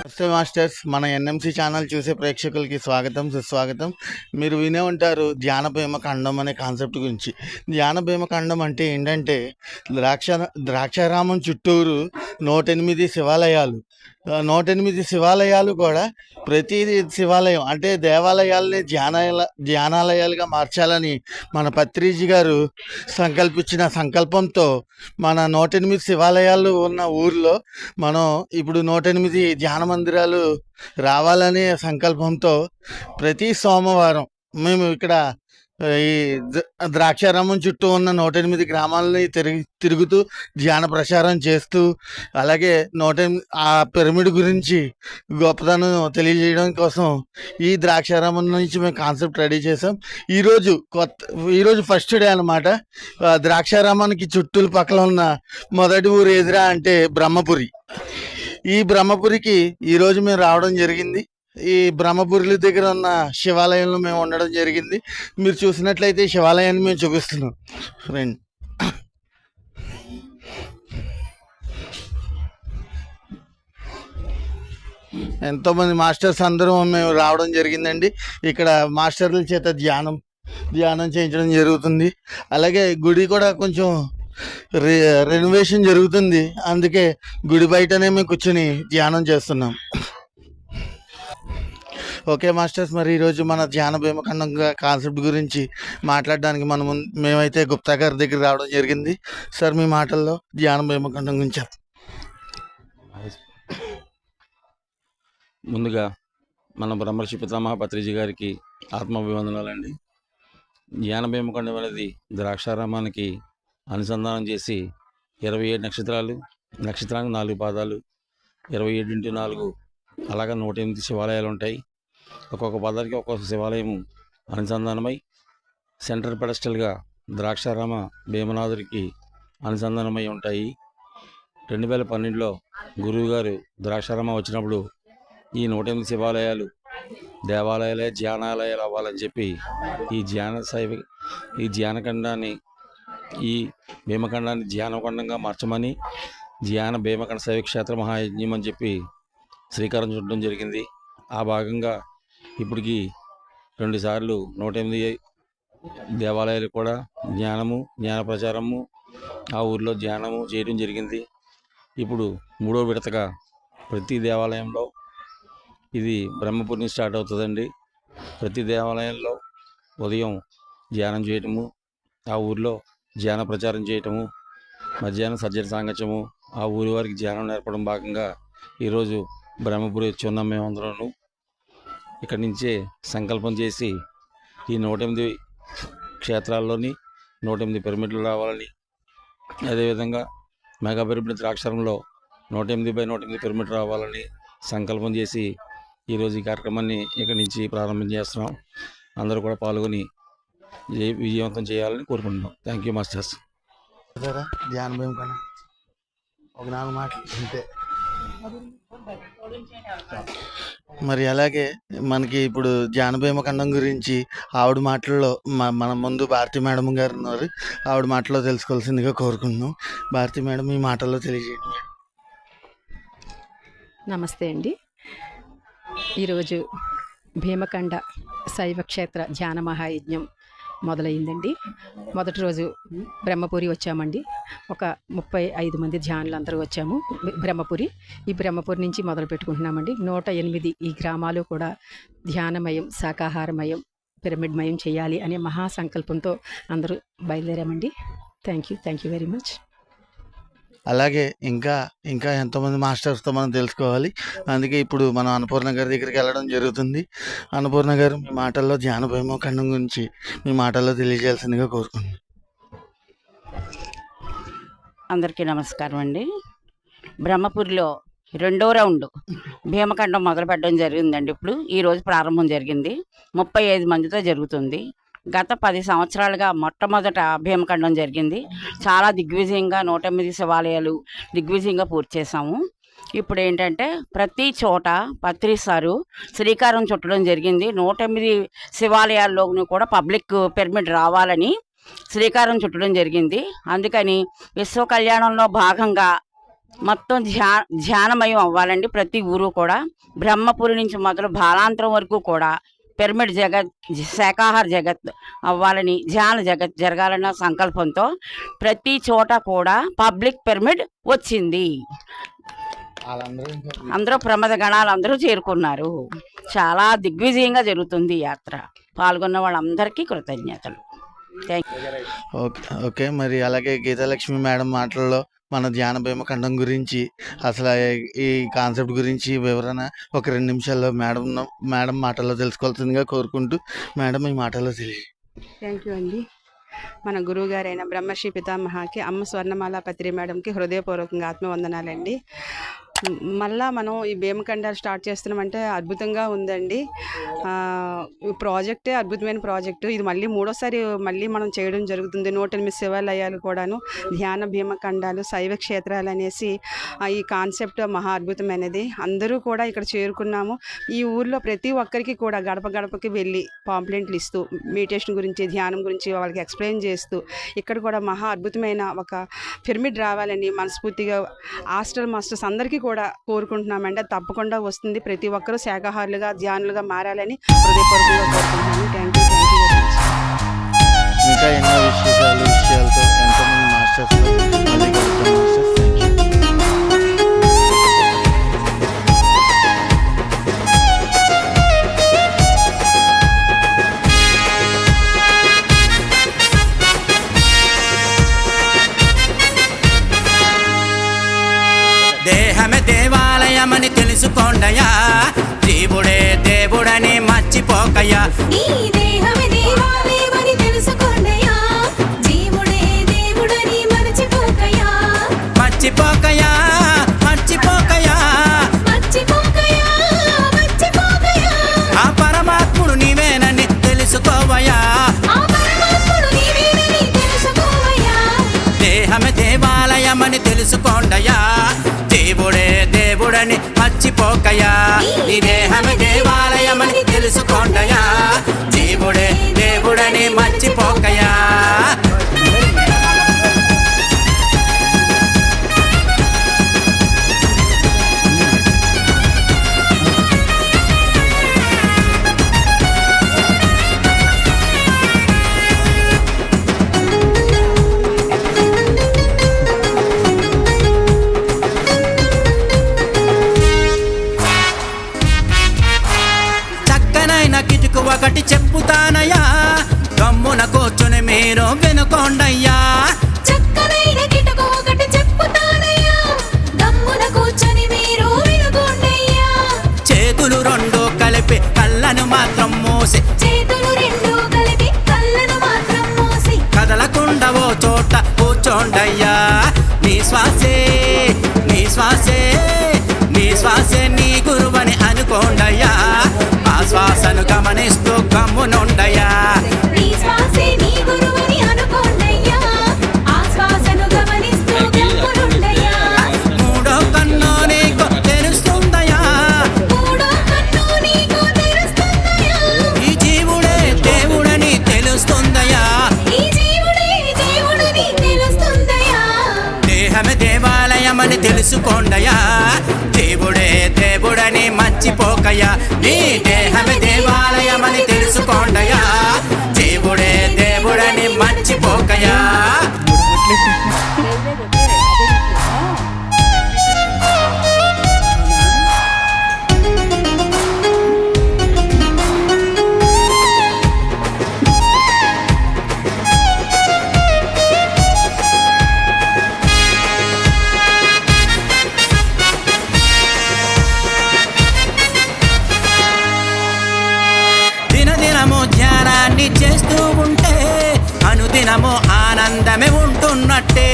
నమస్తే మాస్టర్స్. మన NMC channel చూసే ప్రేక్షకులకి స్వాగతం, సుస్వాగతం. మీరు వినే ఉంటారు ధ్యాన భీమఖండం అనే కాన్సెప్ట్ గురించి. ధ్యాన భీమఖండం అంటే ఏంటంటే ద్రాక్షారామం చుట్టూరు 108 శివాలయాలు. 108 శివాలయాలు కూడా ప్రతి శివాలయం అంటే దేవాలయాల్ని ధ్యానాలయాలుగా మార్చాలని మన పత్రిజీ గారు సంకల్పించిన సంకల్పంతో మన 108 శివాలయాలు ఉన్న ఊర్లో మనం ఇప్పుడు 108 ధ్యాన మందిరాలు రావాలనే సంకల్పంతో ప్రతి సోమవారం మేము ఇక్కడ ఈ ద్రాక్షారామం చుట్టూ ఉన్న 108 గ్రామాలని తిరుగుతూ ధ్యాన ప్రచారం చేస్తూ, అలాగే ఆ పిరమిడ్ గురించి గొప్పతనం తెలియజేయడం కోసం ఈ ద్రాక్షారామం నుంచి మేము కాన్సెప్ట్ రెడీ చేసాం. ఈరోజు ఫస్ట్ డే అనమాట. ద్రాక్షారామానికి చుట్టూ పక్కల ఉన్న మొదటి ఊరు ఎదురా అంటే బ్రహ్మపురి. ఈ బ్రహ్మపురికి ఈరోజు మేము రావడం జరిగింది. ఈ బ్రహ్మపురి దగ్గర ఉన్న శివాలయంలో మేము ఉండడం జరిగింది. మీరు చూసినట్లయితే శివాలయాన్ని మేము చూపిస్తున్నాం. ఫ్రెండ్, ఎంతోమంది మాస్టర్స్ అందరూ మేము రావడం జరిగిందండి. ఇక్కడ మాస్టర్ల చేత ధ్యానం చేయించడం జరుగుతుంది. అలాగే గుడి కూడా కొంచెం రెనోవేషన్ జరుగుతుంది. అందుకే గుడి బయటనే మేము కూర్చొని ధ్యానం చేస్తున్నాం. ఓకే మాస్టర్స్, మరి ఈరోజు మన ధ్యాన భీమఖండం కాన్సెప్ట్ గురించి మాట్లాడడానికి మేమైతే గుప్తా గారి దగ్గర రావడం జరిగింది. సార్, మీ మాటల్లో ధ్యాన భీమఖండం గురించి ముందుగా మన బ్రహ్మర్షి పితామహ పత్రిజీ గారికి ఆత్మాభివందనాలండి. ధ్యాన భీమఖండం అనేది ద్రాక్షారామానికి అనుసంధానం చేసి 27 నక్షత్రానికి 4 పాదాలు, 27x4 అలాగా 108 శివాలయాలు ఉంటాయి. ఒక్కొక్క పదానికి ఒక్కొక్క శివాలయం అనుసంధానమై సెంటర్ పెడస్టల్గా ద్రాక్షారామ భీమనాథుడికి అనుసంధానమై ఉంటాయి. 2012లో గురువుగారు ద్రాక్షారామ వచ్చినప్పుడు ఈ 108 శివాలయాలు దేవాలయాలే ధ్యానాలయాలు అవ్వాలని చెప్పి ఈ భీమఖండాన్ని ధ్యానఖండంగా మార్చమని ధ్యాన భీమఖండ శైవక్షేత్ర మహాయజ్ఞం అని చెప్పి శ్రీకారం చుట్టడం జరిగింది. ఆ భాగంగా ఇప్పటికి 2 సార్లు 108 దేవాలయాలు కూడా జ్ఞాన ప్రచారము ఆ ఊరిలో ధ్యానము చేయడం జరిగింది. ఇప్పుడు 3వ విడతగా ప్రతి దేవాలయంలో ఇది బ్రహ్మపురి నుంచి స్టార్ట్ అవుతుందండి. ప్రతి దేవాలయంలో ఉదయం ధ్యానం చేయటము, ఆ ఊరిలో ధ్యాన ప్రచారం చేయటము, మధ్యాహ్నం సజ్జన సాంగత్యము, ఆ ఊరి వారికి ధ్యానం నేర్పడం భాగంగా ఈరోజు బ్రహ్మపురి వచ్చి ఉన్నాం. మేమందరూ ఇక్కడి నుంచే సంకల్పం చేసి ఈ 108 క్షేత్రాల్లోని 108 పిరమిడ్లు రావాలని, అదేవిధంగా మెగా పిరమిడ్ ద్రాక్షారంలో 108x108 పిరమిడ్ రావాలని సంకల్పం చేసి ఈరోజు ఈ కార్యక్రమాన్ని ఇక్కడి నుంచి ప్రారంభం చేస్తున్నాం. అందరూ కూడా పాల్గొని విజయవంతం చేయాలని కోరుకుంటున్నాం. Thank you masters. ధ్యాన భీమఖండం ఒక 4 మాటలు అంతే. మరి అలాగే మనకి ఇప్పుడు ధ్యాన భీమఖండం గురించి ఆవిడ మాటల్లో మన ముందు భారతి మేడం గారు ఉన్నారు. ఆవిడ మాటల్లో తెలుసుకోవాల్సిందిగా కోరుకుంటున్నాం. భారతి మేడం, మీ మాటల్లో తెలియజేయండి. నమస్తే అండి. ఈరోజు భీమఖండ శైవక్షేత్ర ధ్యాన మహాయజ్ఞం మొదలైందండి. మొదటి రోజు బ్రహ్మపురి వచ్చామండి. ఒక 35 మంది ధ్యానులు అందరూ వచ్చాము బ్రహ్మపురి. ఈ బ్రహ్మపురి నుంచి మొదలు పెట్టుకుంటున్నామండి. 108 ఈ గ్రామాలు కూడా ధ్యానమయం, శాకాహారమయం, పిరమిడ్మయం చేయాలి అనే మహాసంకల్పంతో అందరూ బయలుదేరామండి. Thank you very much. అలాగే ఇంకా ఎంతోమంది మాస్టర్స్తో మనం తెలుసుకోవాలి. అందుకే ఇప్పుడు మనం అన్నపూర్ణ గారి దగ్గరికి వెళ్ళడం జరుగుతుంది. అన్నపూర్ణ గారు, మీ మాటల్లో ధ్యాన భీమఖండం గురించి మీ మాటల్లో తెలియజేయాల్సిందిగా కోరుకుంటున్నాను. అందరికీ నమస్కారం అండి. బ్రహ్మపురిలో 2వ రౌండ్ భీమఖండం మొదలుపెట్టడం జరిగిందండి. ఇప్పుడు ఈరోజు ప్రారంభం జరిగింది. 35 మందితో జరుగుతుంది. గత 10 సంవత్సరాలుగా మొట్టమొదట భీమఖండం జరిగింది. చాలా దిగ్విజయంగా 108 శివాలయాలు దిగ్విజయంగా పూర్తి చేశాము. ఇప్పుడు ఏంటంటే ప్రతి చోట పత్రిసారు శ్రీకారం చుట్టడం జరిగింది. 108 శివాలయాల్లోనూ కూడా పబ్లిక్ పిరమిడ్ రావాలని శ్రీకారం చుట్టడం జరిగింది. అందుకని విశ్వ కళ్యాణంలో భాగంగా మొత్తం ధ్యానమయం అవ్వాలండి. ప్రతి ఊరు కూడా బ్రహ్మపురి నుంచి మొదలు బాలాంతరం వరకు కూడా పిరమిడ్ జగత్, శాకాహార జగత్ అవ్వాలని, ధ్యాన జగత్ జరగాలన్న సంకల్పంతో ప్రతి చోట కూడా పబ్లిక్ పిరమిడ్ వచ్చింది. అందరూ ప్రమద గణాలు అందరూ చేరుకున్నారు. చాలా దిగ్విజయంగా జరుగుతుంది ఈ యాత్ర. పాల్గొన్న వాళ్ళందరికీ కృతజ్ఞతలు. ఓకే. మరి అలాగే గీతాలక్ష్మి మేడం మాటల్లో మన ధ్యాన భీమఖండం గురించి, అసలు ఈ కాన్సెప్ట్ గురించి వివరణ ఒక 2 నిమిషాల్లో మేడం మాటల్లో తెలుసుకోవాల్సిందిగా కోరుకుంటూ, మేడం ఈ మాటల్లో తెలియ. థ్యాంక్ యూ అండి. మన గురువు గారైన బ్రహ్మశ్రీ పితామహకి, అమ్మ స్వర్ణమాల పత్రి మేడంకి హృదయపూర్వకంగా ఆత్మవందనాలండి. మళ్ళా మనం ఈ భీమఖండాలు స్టార్ట్ చేస్తున్నామంటే అద్భుతంగా ఉందండి. ఈ ప్రాజెక్టే అద్భుతమైన ప్రాజెక్టు. ఇది మళ్ళీ 3వసారి మళ్ళీ మనం చేయడం జరుగుతుంది. 108 శివాలయాలు కూడాను ధ్యాన భీమఖండాలు, శైవ క్షేత్రాలు అనేసి ఈ కాన్సెప్ట్ మహా అద్భుతమైనది. అందరూ కూడా ఇక్కడ చేరుకున్నాము. ఈ ఊర్లో ప్రతి ఒక్కరికి కూడా గడప గడపకి వెళ్ళి పాంప్లెంట్లు ఇస్తూ, మెడిటేషన్ గురించి, ధ్యానం గురించి వాళ్ళకి ఎక్స్ప్లెయిన్ చేస్తూ, ఇక్కడ కూడా మహా అద్భుతమైన ఒక పిరమిడ్ రావాలని మనస్ఫూర్తిగా హాస్టల్ మాస్టర్స్ అందరికీ కూడా కోరుకుంటున్నామండి. అది తప్పకుండా వస్తుంది. ప్రతి ఒక్కరూ శాకాహారులుగా, ధ్యానులుగా మారాలని హృదయపూర్వకంగా కోరుకుంటున్నాను. Thank you very much. ఇంకా ఎన్నో విషయాలతో ఎంతోమంది మాస్టర్స్ మళ్ళీ కలుద్దాం మాస్టర్స్. దేహమే దేవాలయమని తెలుసుకోండయా, జీవుడే దేవుడని మర్చిపోకయ్యా. ఈ దేహమే దేవాలయమని తెలుసుకోండయా, జీవుడే దేవుడని మర్చిపోకయ్యా. మర్చిపోకయ్యా, మర్చిపోకయ్యా, మర్చిపోకయ్యా, మర్చిపోకయ్యా. ఆ పరమాత్ముడు నీవేనని తెలుసుకోవయ్యా, ఆ పరమాత్ముడు నీవేనని తెలుసుకోవయ్యా. దేహమే దేవాలయమని తెలుసుకోండయా, జీవుడే దేవుడని మర్చిపోకయ్యా. ఈ దేహమే దేవాలయమని తెలుసుకోండయా, జీవుడే దేవుడని మర్చిపోకయ్యా. ఒకటి చెప్పుతానయ్యా, గమ్మున కూర్చుని మీరు వినుకోండయ్యా. చక్కనైన కిటుకు ఒకటి చెప్పుతానయ్యా, గమ్మున కూర్చొని మీరు వినుకోండయ్యా. చేతులు 2 కలిపి కళ్ళను మాత్రం మూసి, చేతులు 2 కలిపి కళ్ళను మాత్రం మూసి, కదలకుండా ఓ చోట కూర్చోండయ్యా. నీ శ్వాసే, నీ శ్వాసే, నీ శ్వాసే నీ గురువని అనుకోండయ్యా. ఆ శ్వాసను గమనిస్తూ గమ్మునుండయ్యా. నీ శ్వాసే నీ గురువని అనుకోండయ్యా. ఆ శ్వాసను గమనిస్తూ గమ్మునుండయ్యా. 3వ కన్ను నీకు తెలుస్తుందయ్యా, 3వ కన్ను నీకు తెలుస్తుందయ్యా. ఈ జీవుడే దేవుడని తెలుస్తుందయ్యా, ఈ జీవుడే దేవుడని తెలుస్తుందయ్యా. దేహమే దేవాలయమని తెలుసుకోండయ్యా, దేవుడే దేవుడని మర్చిపోకయ్యా. నీ దేహమే దేవాలయమని తెలుసుకోండయ్యా, దేవుడే దేవుడని మర్చిపోకయ్యా. దినదినము ధ్యానాన్ని చేస్తూ ఉంటే అనుదినము ఆనందమే ఉంటున్నట్టే.